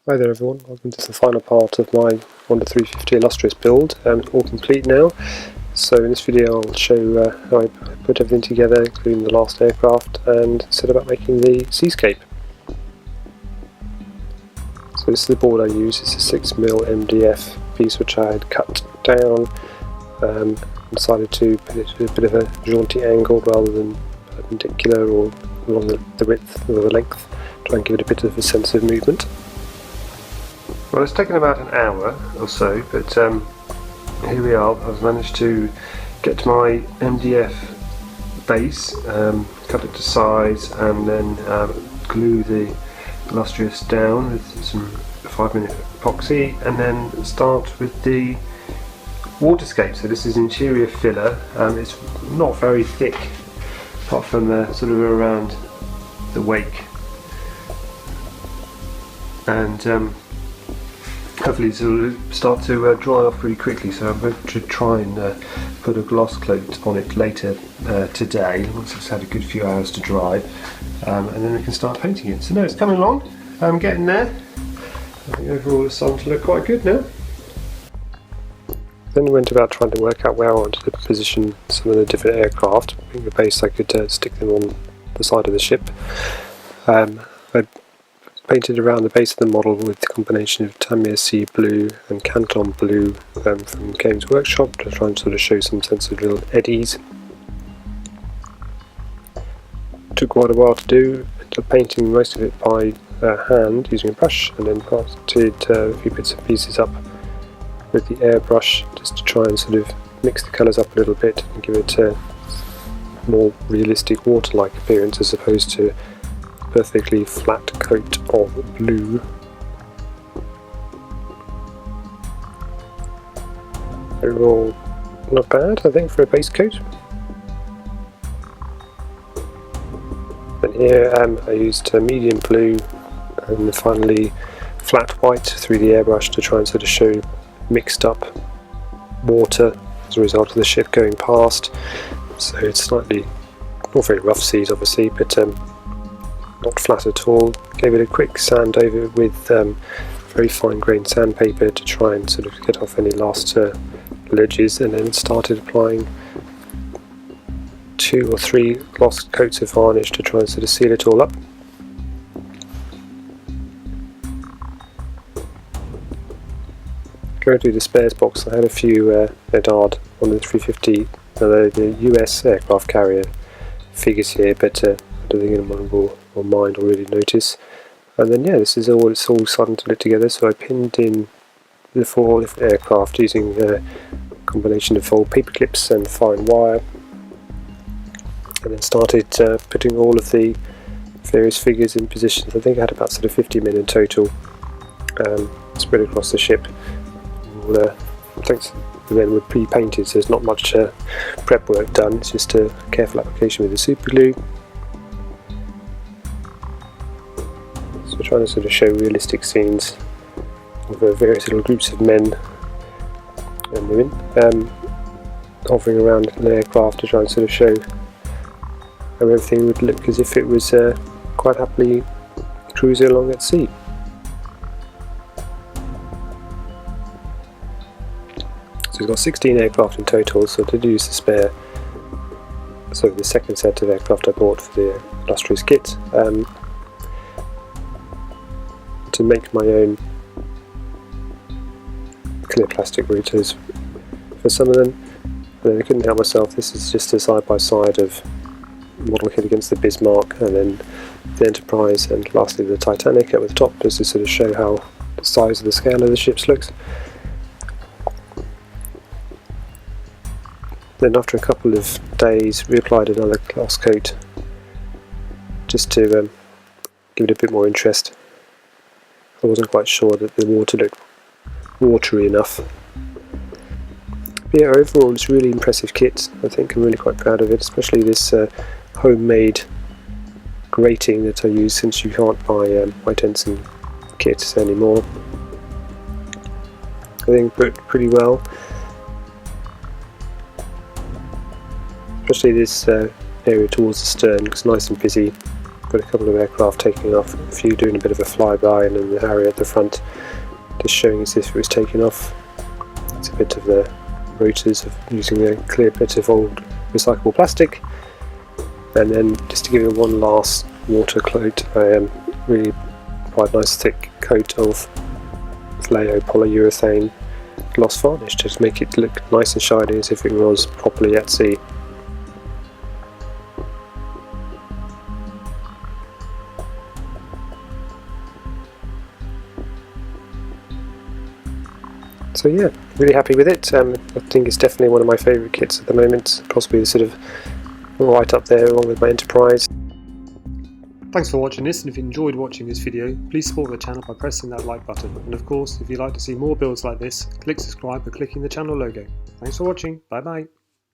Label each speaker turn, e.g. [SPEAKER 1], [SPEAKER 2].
[SPEAKER 1] Hi there everyone, welcome to the final part of my 1-350 Illustrious build. It's all complete now, so in this video I'll show how I put everything together, including the last aircraft, and set about making the seascape. So this is the board I use. It's a 6mm MDF piece which I had cut down, decided to put it at a bit of a jaunty angle rather than perpendicular or along the width or the length, try and give it a bit of a sense of movement. Well, it's taken about an hour or so, but here we are. I've managed to get my MDF base, cut it to size, and then glue the Illustrious down with some 5-minute epoxy, and then start with the waterscape. So this is interior filler. It's not very thick, apart from sort of around the wake, and hopefully it will start to dry off really quickly, so I'm going to try and put a gloss coat on it later today, once it's had a good few hours to dry, and then we can start painting it. So no, it's coming along, I'm getting there. I think overall it's starting to look quite good now. Then we went about trying to work out where I wanted to position some of the different aircraft. Being the base, I could stick them on the side of the ship. I painted around the base of the model with the combination of Tamiya Sea Blue and Canton Blue from Games Workshop to try and sort of show some sense of little eddies. Took quite a while to do, ended up painting most of it by hand using a brush, and then parted a few bits and pieces up with the airbrush just to try and sort of mix the colours up a little bit and give it a more realistic water-like appearance as opposed to perfectly flat coat of blue. Overall, not bad, I think, for a base coat. And here I used medium blue and finally flat white through the airbrush to try and sort of show mixed up water as a result of the ship going past. So it's slightly, not very rough seas obviously, but not flat at all. Gave it a quick sand over with very fine grained sandpaper to try and sort of get off any last ledges, and then started applying 2 or 3 gloss coats of varnish to try and sort of seal it all up. Going through the spares box, I had a few Medard 1-350, the US aircraft carrier figures here, but I don't think anyone will mind or really notice. And then yeah, this is all, it's all starting to look together, so I pinned in the 4 different aircraft using a combination of old paper clips and fine wire, and then started putting all of the various figures in positions. I think I had about sort of 50 men in total, spread across the ship. Thanks, the men were pre-painted, so there's not much prep work done, it's just a careful application with the super glue. So we're trying to sort of show realistic scenes of various little groups of men and women hovering around an aircraft to try and sort of show how everything would look as if it was quite happily cruising along at sea. So we've got 16 aircraft in total, so I did use the spare, so the second set of aircraft I bought for the Illustrious kit, to make my own clear plastic rotors for some of them. And then I couldn't help myself, this is just a side-by-side of model kit against the Bismarck, and then the Enterprise, and lastly the Titanic up at the top, just to sort of show how the size of the scale of the ships looks. Then after a couple of days reapplied another gloss coat just to give it a bit more interest. I wasn't quite sure that the water looked watery enough. But yeah, overall it's a really impressive kit. I think I'm really quite proud of it, especially this homemade grating that I use, since you can't buy White Ensign kits anymore. I think it worked pretty well. Especially this area towards the stern looks nice and busy. got a couple of aircraft taking off, a few doing a bit of a flyby, and then the Harrier at the front just showing as if it was taking off. It's a bit of the rotors of using a clear bit of old recyclable plastic, and then just to give it one last water coat, really quite nice thick coat of Vallejo polyurethane gloss varnish to just make it look nice and shiny as if it was properly at sea. So yeah, really happy with it. I think it's definitely one of my favourite kits at the moment, possibly sort of right up there along with my Enterprise. Thanks for watching this, and if you enjoyed watching this video, please support the channel by pressing that like button, and of course if you'd like to see more builds like this, click subscribe by clicking the channel logo. Thanks for watching, bye bye.